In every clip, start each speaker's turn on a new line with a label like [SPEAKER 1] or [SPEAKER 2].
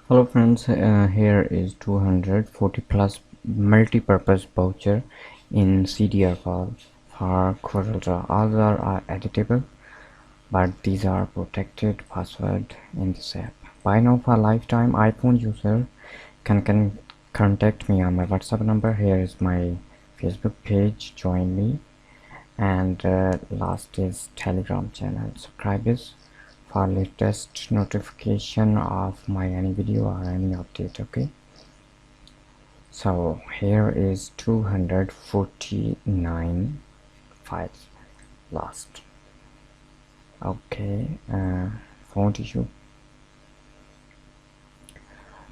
[SPEAKER 1] Hello friends, here is 240 plus multi-purpose voucher in CDR file for Corel. All are editable, but these are protected password in this app. Buy now for lifetime. iPhone user can contact me on my WhatsApp number. Here is my Facebook page. Join me, and last is Telegram channel. Subscribe this for latest notification of my any video or any update. Okay, so here is 249 files last. Okay, font issue,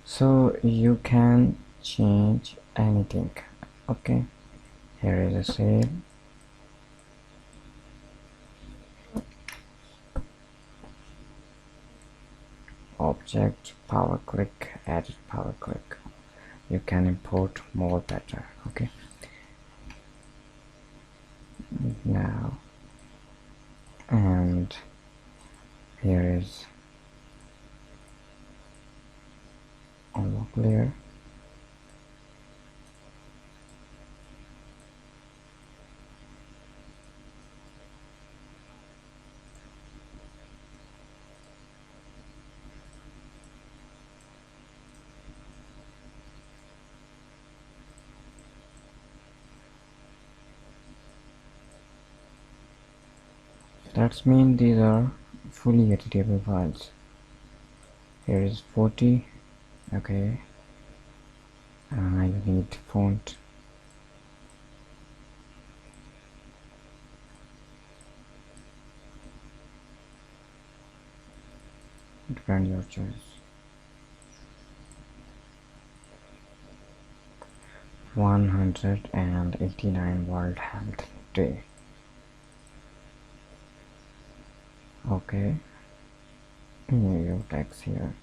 [SPEAKER 1] so you can change anything. Okay, here is a save. Object, power click, edit, power click. You can import more better. Okay, now, and here is unlock layer. That's mean these are fully editable files. Here is 40. Okay, you need font. Depend your choice. 189 World Health Day. Okay, new text here.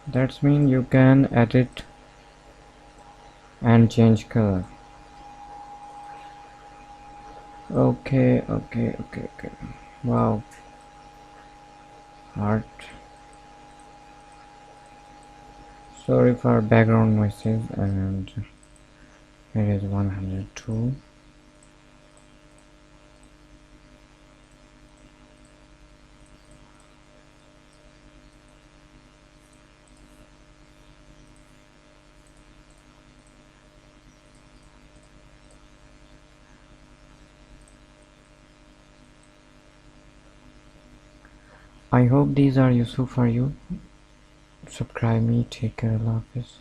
[SPEAKER 1] That's mean you can edit and change color. Okay. Wow, art. Sorry for background noises. And here is 102. I hope these are useful for you. Subscribe me. Take care. Allah Hafiz.